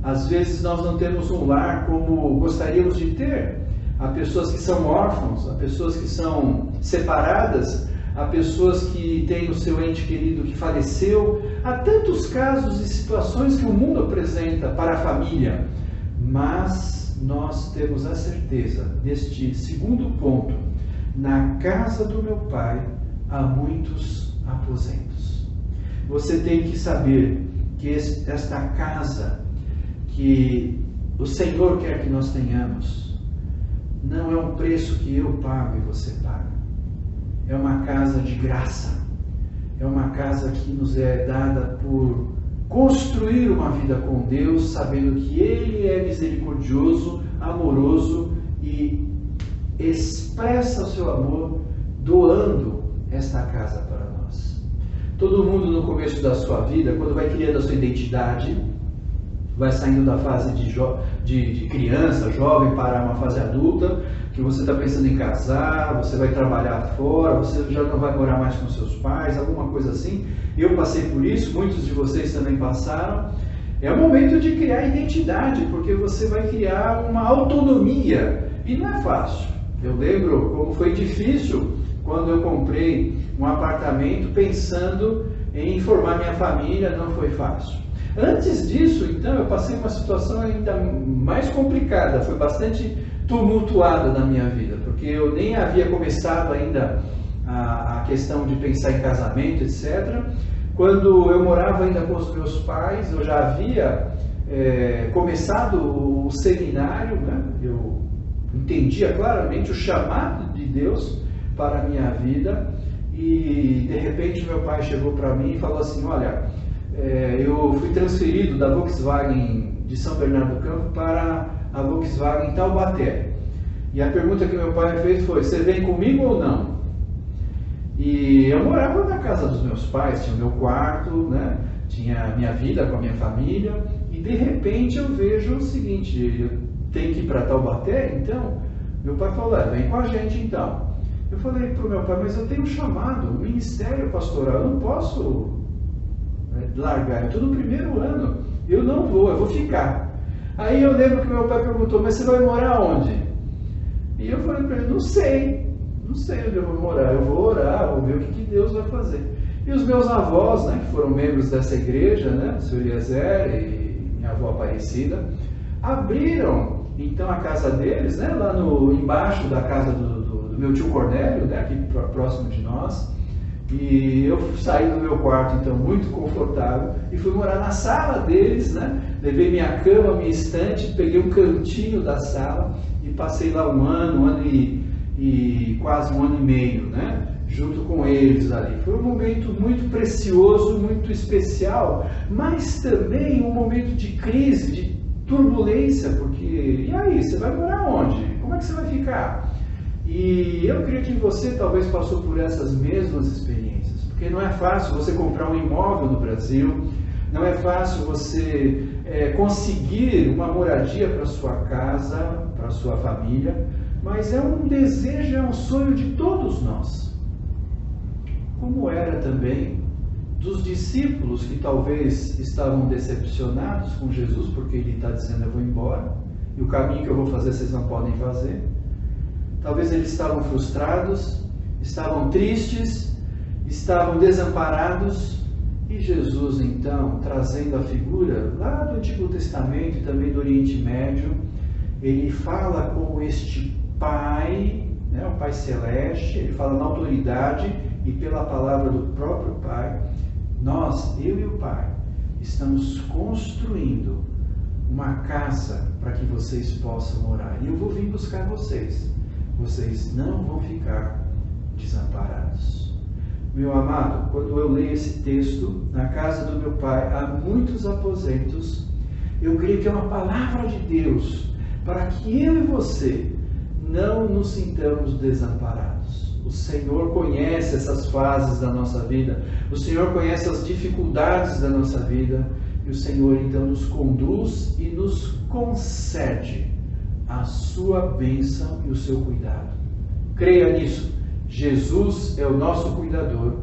E: Às vezes nós não temos um lar como gostaríamos de ter. Há pessoas que são órfãos, há pessoas que são separadas, há pessoas que têm o seu ente querido que faleceu. Há tantos casos e situações que o mundo apresenta para a família. Mas nós temos a certeza deste segundo ponto: na casa do meu Pai há muitos aposentos. Você tem que saber que esta casa que o Senhor quer que nós tenhamos não é um preço que eu pago e você paga. É uma casa de graça. É uma casa que nos é dada por construir uma vida com Deus, sabendo que Ele é misericordioso, amoroso e expressa o seu amor doando esta casa para nós. Todo mundo no começo da sua vida, quando vai criando a sua identidade, vai saindo da fase de criança, jovem, para uma fase adulta, que você está pensando em casar, você vai trabalhar fora, você já não vai morar mais com seus pais, alguma coisa assim. Eu passei por isso, muitos de vocês também passaram. É o momento de criar identidade, porque você vai criar uma autonomia, e não é fácil. Eu lembro como foi difícil quando eu comprei um apartamento pensando em formar minha família. Não foi fácil. Antes disso, então, eu passei uma situação ainda mais complicada. Foi bastante tumultuada na minha vida, porque eu nem havia começado ainda a questão de pensar em casamento, etc. Quando eu morava ainda com os meus pais, eu já havia começado o seminário, né? Eu entendia claramente o chamado de Deus para a minha vida, e de repente meu pai chegou para mim e falou assim: olha, eu fui transferido da Volkswagen de São Bernardo do Campo para a Volkswagen Taubaté. E a pergunta que meu pai fez foi: você vem comigo ou não? E eu morava na casa dos meus pais, tinha o meu quarto, né? Tinha a minha vida com a minha família, e de repente eu vejo o seguinte: eu tenho que ir para Taubaté, então meu pai falou: vem com a gente então. Eu falei para o meu pai: mas eu tenho um chamado, um ministério pastoral, eu não posso largar, eu estou no primeiro ano, eu não vou, eu vou ficar. Aí eu lembro que meu pai perguntou: mas você vai morar onde? E eu falei para ele: não sei onde eu vou morar, eu vou orar, vou ver o que Deus vai fazer. E os meus avós, né, que foram membros dessa igreja, né, o Sr. Eliezer e minha avó Aparecida, abriram então a casa deles, né, lá embaixo da casa do meu tio Cornélio, né, aqui próximo de nós. E eu saí do meu quarto, então, muito confortável, e fui morar na sala deles, né? Levei minha cama, minha estante, peguei um cantinho da sala e passei lá um ano e quase um ano e meio, né? Junto com eles ali. Foi um momento muito precioso, muito especial, mas também um momento de crise, de turbulência, porque, e aí, você vai morar onde? Como é que você vai ficar? E eu creio que você talvez passou por essas mesmas experiências, porque não é fácil você comprar um imóvel no Brasil, não é fácil você conseguir uma moradia para sua casa, para sua família, mas é um desejo, é um sonho de todos nós. Como era também dos discípulos que talvez estavam decepcionados com Jesus, porque ele está dizendo: eu vou embora, e o caminho que eu vou fazer vocês não podem fazer. Talvez eles estavam frustrados, estavam tristes, estavam desamparados, e Jesus então, trazendo a figura lá do Antigo Testamento e também do Oriente Médio, ele fala com este Pai, né, o Pai Celeste, ele fala na autoridade e pela palavra do próprio Pai. Nós, eu e o Pai, estamos construindo uma casa para que vocês possam morar, e eu vou vir buscar vocês. Vocês não vão ficar desamparados. Meu amado, quando eu leio esse texto, na casa do meu pai há muitos aposentos, eu creio que é uma palavra de Deus para que eu e você não nos sintamos desamparados. O Senhor conhece essas fases da nossa vida, o Senhor conhece as dificuldades da nossa vida, e o Senhor então nos conduz e nos concede a sua bênção e o seu cuidado. Creia nisso. Jesus é o nosso cuidador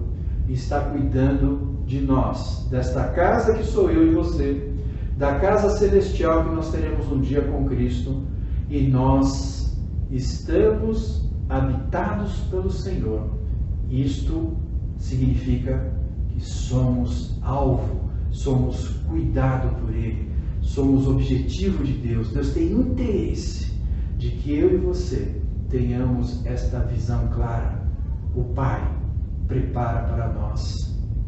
E: e está cuidando de nós, desta casa que sou eu e você, da casa celestial que nós teremos um dia com Cristo, e nós estamos habitados pelo Senhor. Isto significa que somos alvo, somos cuidado por Ele, somos objetivo de Deus. Deus tem interesse de que eu e você tenhamos esta visão clara. O Pai prepara para nós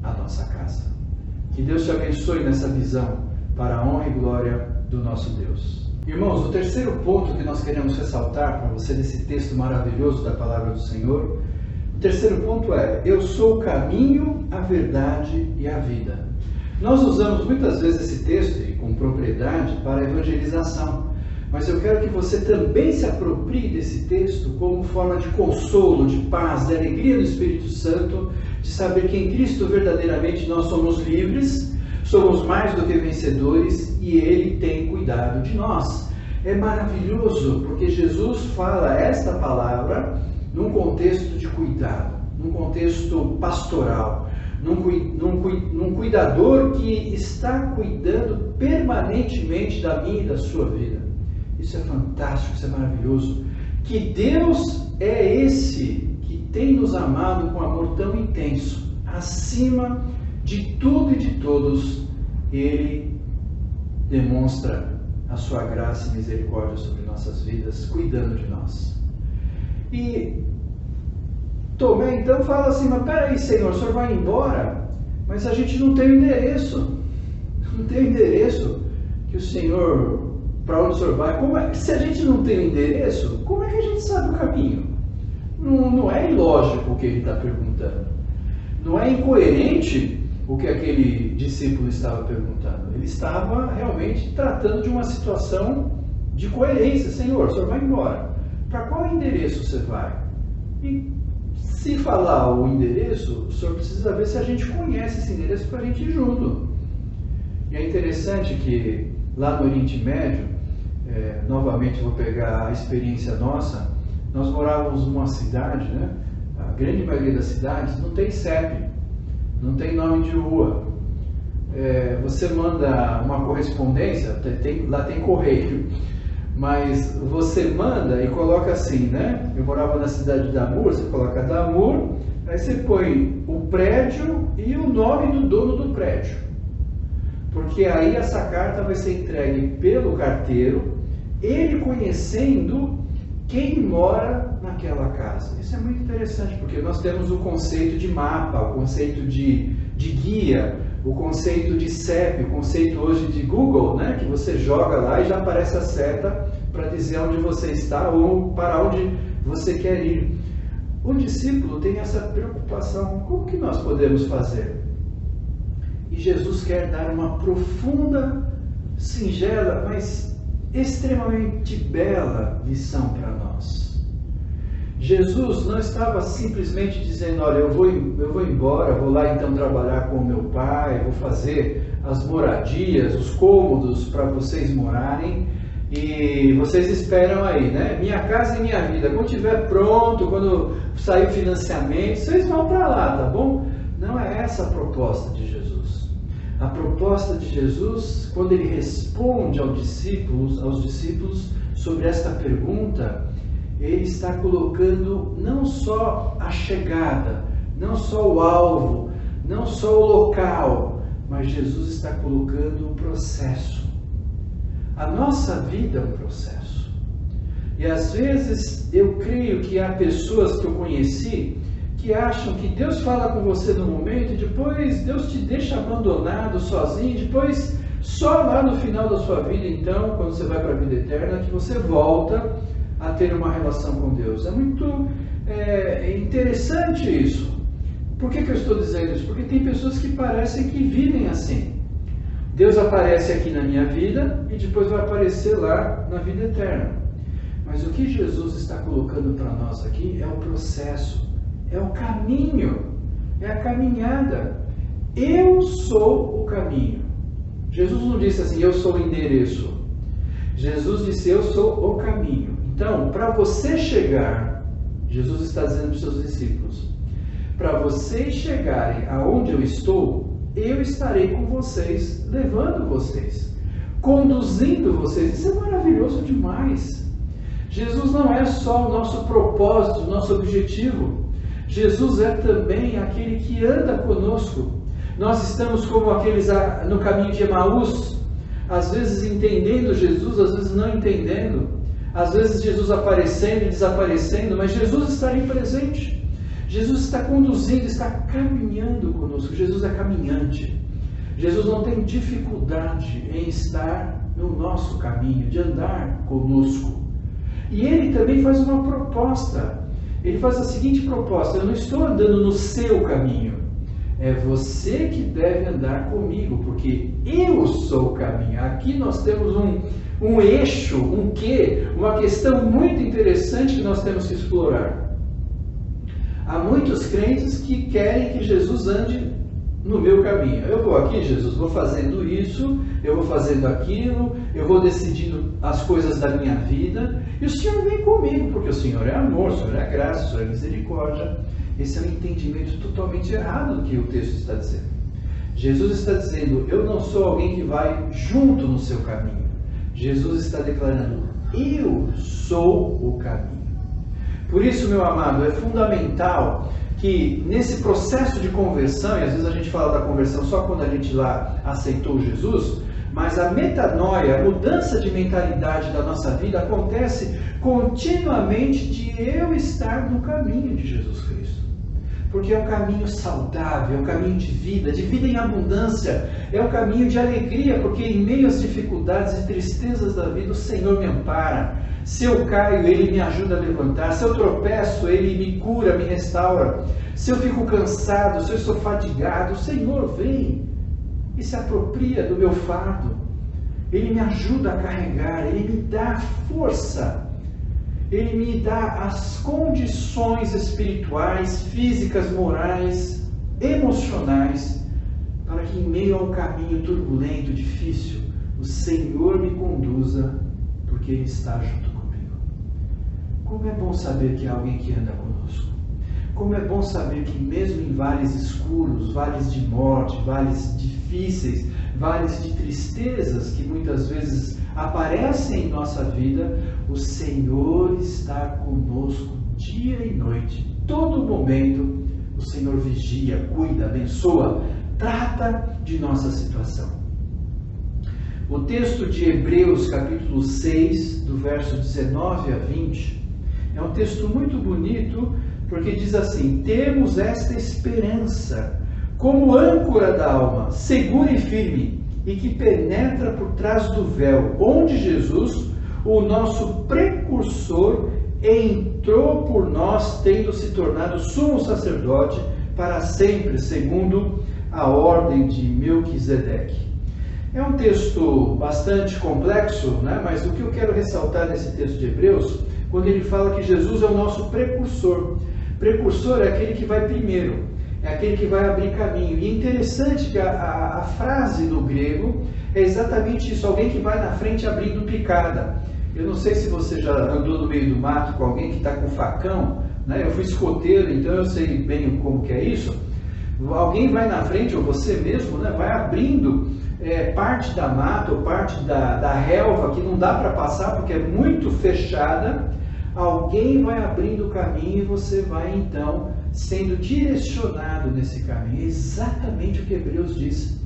E: a nossa casa. Que Deus te abençoe nessa visão, para a honra e glória do nosso Deus. Irmãos, o terceiro ponto que nós queremos ressaltar para você desse texto maravilhoso da palavra do Senhor, o terceiro ponto é: eu sou o caminho, a verdade e a vida. Nós usamos muitas vezes esse texto, e com propriedade, para a evangelização. Mas eu quero que você também se aproprie desse texto como forma de consolo, de paz, de alegria do Espírito Santo, de saber que em Cristo verdadeiramente nós somos livres, somos mais do que vencedores, e Ele tem cuidado de nós. É maravilhoso, porque Jesus fala esta palavra num contexto de cuidado, num contexto pastoral, num cuidador que está cuidando permanentemente da minha e da sua vida. Isso é fantástico, isso é maravilhoso. Que Deus é esse que tem nos amado com amor tão intenso, acima de tudo e de todos. Ele demonstra a sua graça e misericórdia sobre nossas vidas, cuidando de nós. E Tomé então fala assim, mas peraí, Senhor, o Senhor vai embora, mas a gente não tem o endereço. Não tem o endereço que o Senhor, para onde o Senhor vai. Se a gente não tem o endereço, como é que a gente sabe o caminho? Não é ilógico o que ele está perguntando. Não é incoerente o que aquele discípulo estava perguntando. Ele estava realmente tratando de uma situação de coerência. Senhor, o Senhor vai embora. Para qual endereço você vai? E se falar o endereço, o Senhor precisa ver se a gente conhece esse endereço para a gente ir junto. E é interessante que lá no Oriente Médio, novamente vou pegar a experiência nossa, nós morávamos numa cidade, né? A grande maioria das cidades não tem CEP, não tem nome de rua. Você manda uma correspondência, lá tem correio, mas você manda e coloca assim, né? Eu morava na cidade de Damur, você coloca Damur, aí você põe o prédio e o nome do dono do prédio. Porque aí essa carta vai ser entregue pelo carteiro, ele conhecendo quem mora naquela casa. Isso é muito interessante, porque nós temos o conceito de mapa, o conceito de guia, o conceito de CEP, o conceito hoje de Google, né? Que você joga lá e já aparece a seta para dizer onde você está ou para onde você quer ir. O discípulo tem essa preocupação, como que nós podemos fazer? E Jesus quer dar uma profunda, singela, mas extremamente bela lição para nós. Jesus não estava simplesmente dizendo, olha, eu vou embora, vou lá então trabalhar com o meu pai, vou fazer as moradias, os cômodos para vocês morarem e vocês esperam aí, né? Minha casa e minha vida, quando estiver pronto, quando sair o financiamento, vocês vão para lá, tá bom? Não é essa a proposta de Jesus. A proposta de Jesus, quando ele responde aos discípulos sobre esta pergunta, ele está colocando não só a chegada, não só o alvo, não só o local, mas Jesus está colocando o processo. A nossa vida é um processo. E às vezes eu creio que há pessoas que eu conheci que acham que Deus fala com você no momento e depois Deus te deixa abandonado, sozinho, depois só lá no final da sua vida, então, quando você vai para a vida eterna, que você volta a ter uma relação com Deus. É muito interessante isso. Por que eu estou dizendo isso? Porque tem pessoas que parecem que vivem assim. Deus aparece aqui na minha vida e depois vai aparecer lá na vida eterna. Mas o que Jesus está colocando para nós aqui é o processo. É o caminho, é a caminhada. Eu sou o caminho. Jesus não disse assim, eu sou o endereço. Jesus disse, eu sou o caminho. Então, para você chegar, Jesus está dizendo para os seus discípulos, para vocês chegarem aonde eu estarei com vocês, levando vocês, conduzindo vocês. Isso é maravilhoso demais. Jesus não é só o nosso propósito, o nosso objetivo. Jesus é também aquele que anda conosco. Nós estamos como aqueles no caminho de Emaús, às vezes entendendo Jesus, às vezes não entendendo, às vezes Jesus aparecendo e desaparecendo, mas Jesus está ali presente. Jesus está conduzindo, está caminhando conosco. Jesus é caminhante. Jesus não tem dificuldade em estar no nosso caminho, de andar conosco. E ele também faz uma proposta. Ele faz a seguinte proposta: eu não estou andando no seu caminho, é você que deve andar comigo, porque eu sou o caminho. Aqui nós temos um eixo, uma questão muito interessante que nós temos que explorar. Há muitos crentes que querem que Jesus ande no meu caminho. Eu vou aqui, Jesus, vou fazendo isso, eu vou fazendo aquilo, eu vou decidindo as coisas da minha vida, e o Senhor vem comigo, porque o Senhor é amor, o Senhor é graça, o Senhor é misericórdia. Esse é um entendimento totalmente errado do que o texto está dizendo. Jesus está dizendo, eu não sou alguém que vai junto no seu caminho. Jesus está declarando, eu sou o caminho. Por isso, meu amado, é fundamental que nesse processo de conversão, e às vezes a gente fala da conversão só quando a gente lá aceitou Jesus, Mas a metanoia, a mudança de mentalidade da nossa vida acontece continuamente de eu estar no caminho de Jesus Cristo. Porque é um caminho saudável, é um caminho de vida em abundância, é um caminho de alegria, porque em meio às dificuldades e tristezas da vida, o Senhor me ampara. Se eu caio, Ele me ajuda a levantar. Se eu tropeço, Ele me cura, me restaura. Se eu fico cansado, se eu estou fadigado, o Senhor vem e se apropria do meu fardo. Ele me ajuda a carregar, Ele me dá força. Ele me dá as condições espirituais, físicas, morais, emocionais, para que em meio a um caminho turbulento, difícil, o Senhor me conduza, porque Ele está junto comigo. Como é bom saber que há alguém que anda conosco. Como é bom saber que mesmo em vales escuros, vales de morte, vales difíceis, vales de tristezas que muitas vezes aparecem em nossa vida, o Senhor está conosco dia e noite. Todo momento o Senhor vigia, cuida, abençoa, trata de nossa situação. O texto de Hebreus capítulo 6, do verso 19 a 20, é um texto muito bonito, porque diz assim: temos esta esperança como âncora da alma, segura e firme, e que penetra por trás do véu, onde Jesus, o nosso precursor, entrou por nós, tendo se tornado sumo sacerdote para sempre, segundo a ordem de Melquisedeque. É um texto bastante complexo, né? Mas o que eu quero ressaltar nesse texto de Hebreus, quando ele fala que Jesus é o nosso precursor. Precursor é aquele que vai primeiro, é aquele que vai abrir caminho. E é interessante que a frase no grego é exatamente isso, alguém que vai na frente abrindo picada. Eu não sei se você já andou no meio do mato com alguém que está com facão, né? Eu fui escoteiro, então eu sei bem como que é isso. Alguém vai na frente, ou você mesmo, né? Vai abrindo parte da mata ou parte da relva que não dá para passar porque é muito fechada. Alguém vai abrindo o caminho e você vai então sendo direcionado nesse caminho. É exatamente o que Hebreus diz,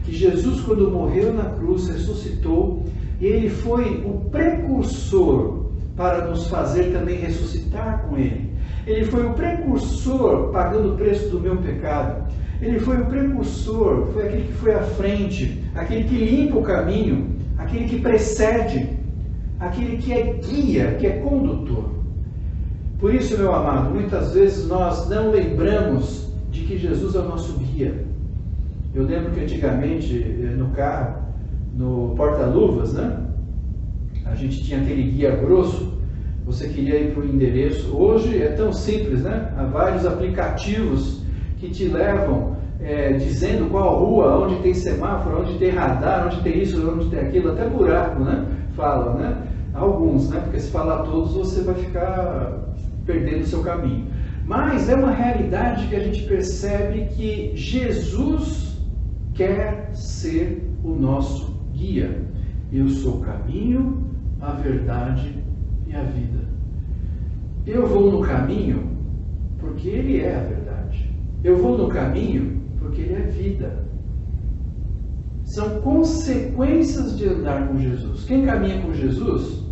E: que Jesus, quando morreu na cruz, ressuscitou, e Ele foi o precursor para nos fazer também ressuscitar com Ele. Ele foi o precursor pagando o preço do meu pecado. Ele foi o precursor, foi aquele que foi à frente, aquele que limpa o caminho, aquele que precede, aquele que é guia, que é condutor. Por isso, meu amado, muitas vezes nós não lembramos de que Jesus é o nosso guia. Eu lembro que antigamente, no carro, no porta-luvas, né? A gente tinha aquele guia grosso, você queria ir para o endereço. Hoje é tão simples, né? Há vários aplicativos que te levam dizendo qual rua, onde tem semáforo, onde tem radar, onde tem isso, onde tem aquilo, até buraco, né? Fala, né? Alguns, né? Porque se falar todos, você vai ficar perdendo o seu caminho. Mas é uma realidade que a gente percebe que Jesus quer ser o nosso guia. Eu sou o caminho, a verdade e a vida. Eu vou no caminho porque Ele é a verdade. Eu vou no caminho porque Ele é vida. São consequências de andar com Jesus. Quem caminha com Jesus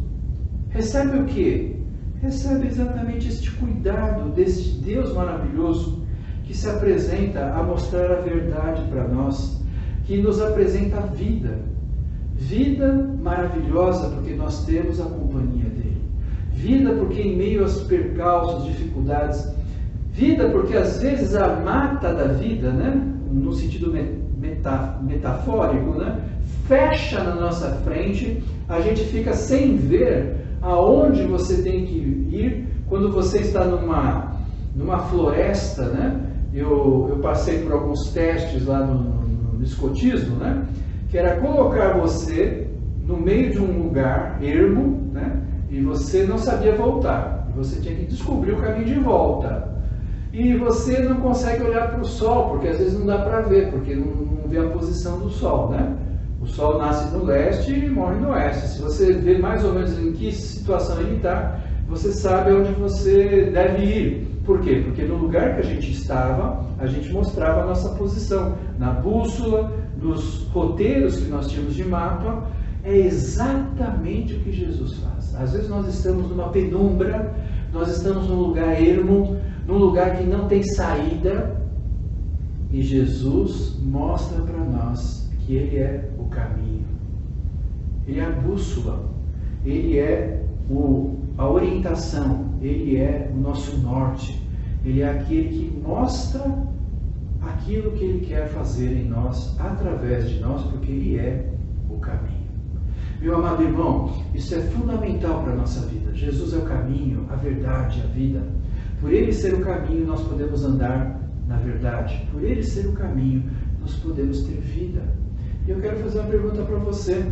E: recebe o quê? Recebe exatamente este cuidado deste Deus maravilhoso que se apresenta a mostrar a verdade para nós, que nos apresenta a vida. Vida maravilhosa porque nós temos a companhia dele. Vida porque em meio aos percalços, dificuldades, vida porque às vezes a mata da vida, né? No sentido metafórico, né? Fecha na nossa frente, a gente fica sem ver aonde você tem que ir. Quando você está numa floresta, né? Eu passei por alguns testes lá no escotismo, né? Que era colocar você no meio de um lugar ermo, né? E você não sabia voltar, e você tinha que descobrir o caminho de volta. E você não consegue olhar para o sol, porque às vezes não dá para ver, porque não vê a posição do sol, né? O sol nasce no leste e morre no oeste. Se você vê mais ou menos em que situação ele está, você sabe onde você deve ir. Por quê? Porque no lugar que a gente estava, a gente mostrava a nossa posição. Na bússola, nos roteiros que nós tínhamos de mapa, é exatamente o que Jesus faz. Às vezes nós estamos numa penumbra, nós estamos num lugar ermo, num lugar que não tem saída, e Jesus mostra para nós que Ele é o caminho. Ele é a bússola, Ele é a orientação, Ele é o nosso norte, Ele é aquele que mostra aquilo que Ele quer fazer em nós, através de nós, porque Ele é o caminho. Meu amado irmão, isso é fundamental para a nossa vida. Jesus é o caminho, a verdade, a vida. Por Ele ser o caminho, nós podemos andar na verdade. Por Ele ser o caminho, nós podemos ter vida. E eu quero fazer uma pergunta para você.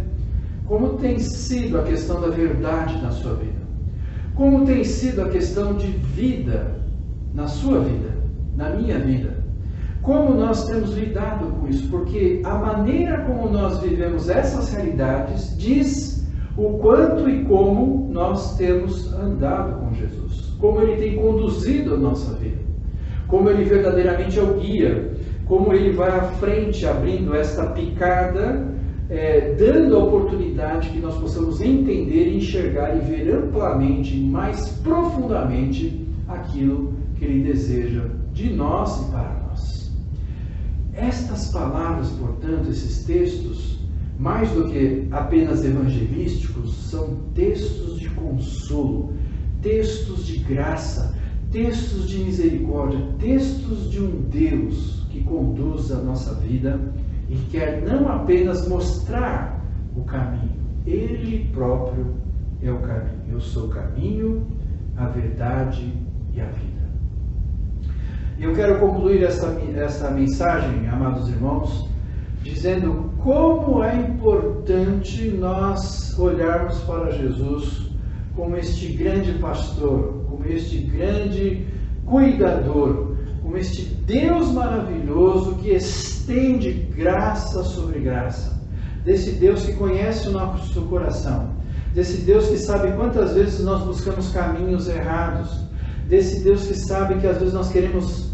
E: Como tem sido a questão da verdade na sua vida? Como tem sido a questão de vida na sua vida, na minha vida? Como nós temos lidado com isso? Porque a maneira como nós vivemos essas realidades diz o quanto e como nós temos andado com Jesus. Como Ele tem conduzido a nossa vida. Como Ele verdadeiramente é o guia. Como Ele vai à frente abrindo esta picada, dando a oportunidade que nós possamos entender, enxergar e ver amplamente, mais profundamente, aquilo que Ele deseja de nós e para nós. Estas palavras, portanto, esses textos, mais do que apenas evangelísticos, são textos de consolo, textos de graça, textos de misericórdia, textos de um Deus que conduz a nossa vida e quer não apenas mostrar o caminho, Ele próprio é o caminho. Eu sou o caminho, a verdade e a vida. E eu quero concluir essa mensagem, amados irmãos, dizendo como é importante nós olharmos para Jesus como este grande pastor, como este grande cuidador, como este Deus maravilhoso que estende graça sobre graça, desse Deus que conhece o nosso coração, desse Deus que sabe quantas vezes nós buscamos caminhos errados, desse Deus que sabe que às vezes nós queremos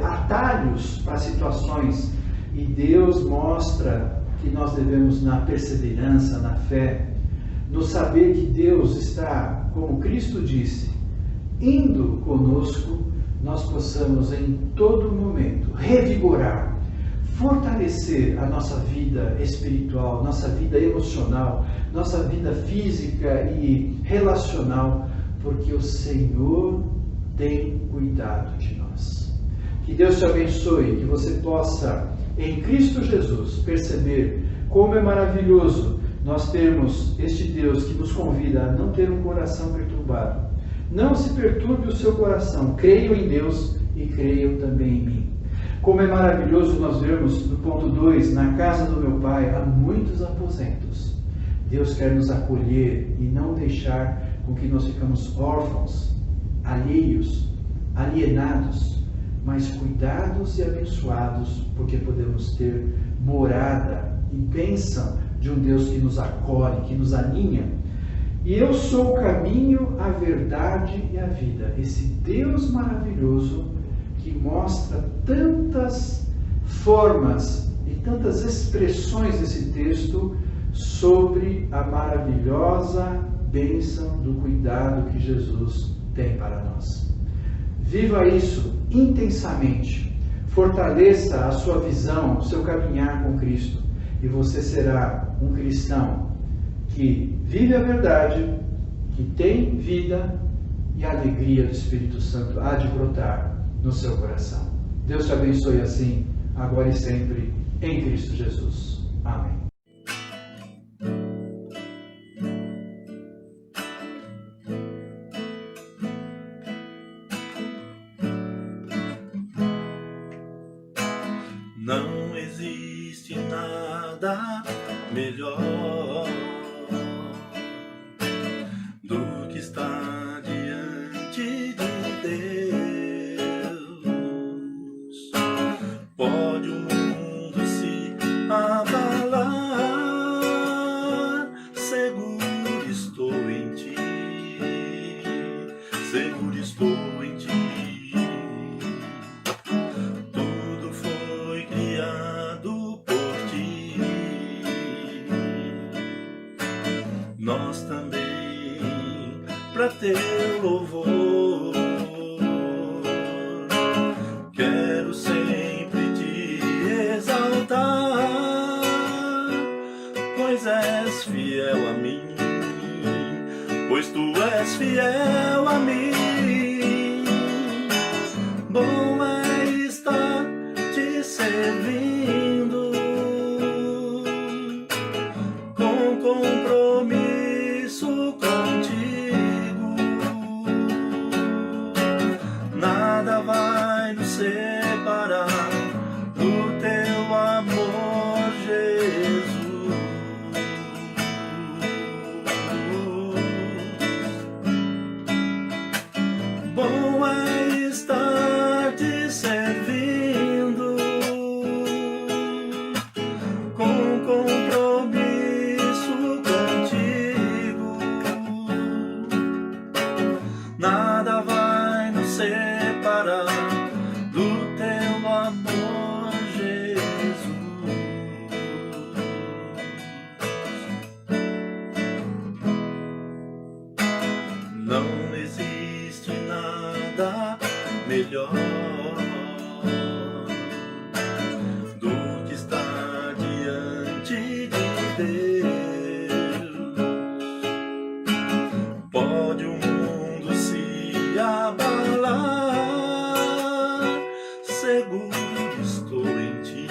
E: atalhos para situações, e Deus mostra que nós devemos, na perseverança, na fé, no saber que Deus está, como Cristo disse, indo conosco, nós possamos em todo momento revigorar, fortalecer a nossa vida espiritual, nossa vida emocional, nossa vida física e relacional, porque o Senhor tem cuidado de nós. Que Deus te abençoe, que você possa, em Cristo Jesus, perceber como é maravilhoso nós termos este Deus que nos convida a não ter um coração perturbado. Não se perturbe o seu coração, creiam em Deus e creiam também em mim. Como é maravilhoso nós vermos no ponto 2, na casa do meu Pai há muitos aposentos. Deus quer nos acolher e não deixar com que nós ficamos órfãos, alheios, alienados, mas cuidados e abençoados, porque podemos ter morada e bênção de um Deus que nos acolhe, que nos aninha. E eu sou o caminho, a verdade e a vida. Esse Deus maravilhoso que mostra tantas formas e tantas expressões desse texto sobre a maravilhosa bênção do cuidado que Jesus tem para nós. Viva isso intensamente. Fortaleça a sua visão, o seu caminhar com Cristo. E você será um cristão que vive a verdade, que tem vida e a alegria do Espírito Santo há de brotar no seu coração. Deus te abençoe assim, agora e sempre, em Cristo Jesus. Amém.
C: Não existe nada melhor do que estar diante de Deus. Pode o mundo se abalar, seguro estou em ti, seguro estou em ti. pra teu louvor. Quero sempre te exaltar, pois és fiel a mim, pois tu és fiel a mim. Bom é estar te servindo, com compromisso contigo. Nada vai nos separar do teu amor, Jesus. Bom é estar te servindo, com compromisso contigo. Nada vai nos separar do teu amor, Jesus. Não existe nada melhor do que estar diante de Deus. Pode o mundo se abalar, seguro estou em ti,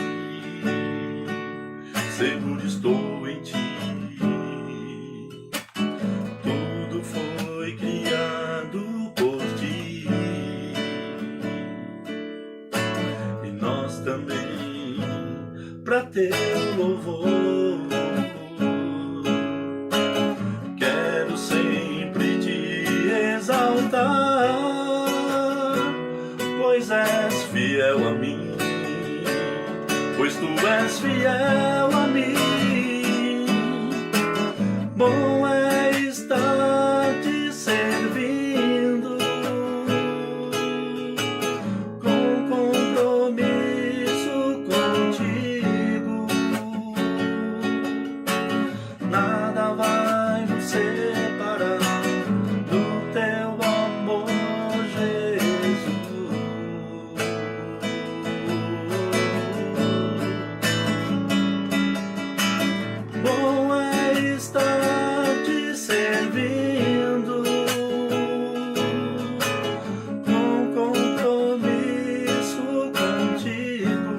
C: seguro estou em ti. Tudo foi criado por ti, e nós também pra teu louvor. Quero sempre te exaltar, pois és fiel a mim, pois tu és fiel a mim. Bom é estar te servindo, com compromisso contigo. Nada vai nos separar do teu amor, Jesus. Bom é estar te servindo, com compromisso contigo.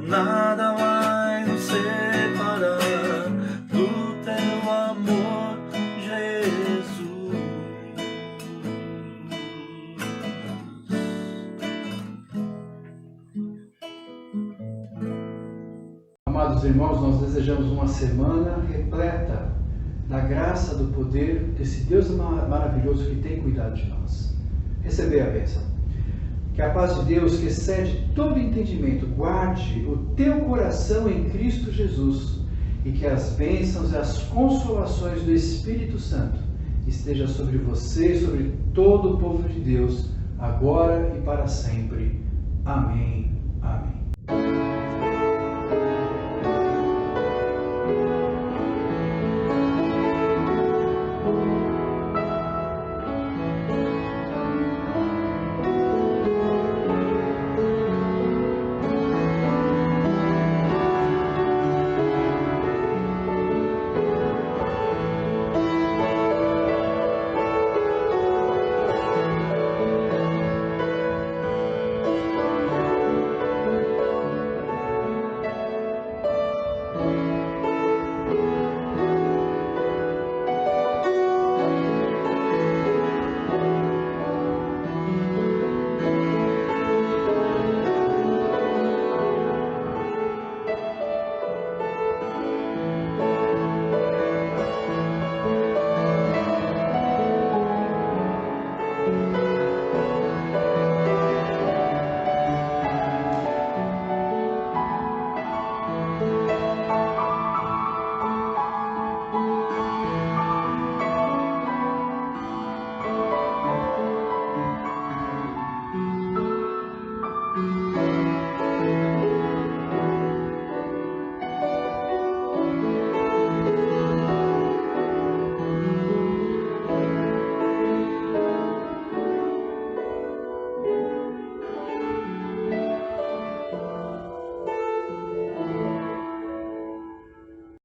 C: Nada vai nos separar do teu amor, Jesus.
E: Amados irmãos, nós desejamos uma semana repleta da graça, do poder desse Deus maravilhoso que tem cuidado de nós. Receber a bênção. Que a paz de Deus, que excede todo entendimento, guarde o teu coração em Cristo Jesus, e que as bênçãos e as consolações do Espírito Santo estejam sobre você e sobre todo o povo de Deus, agora e para sempre. Amém.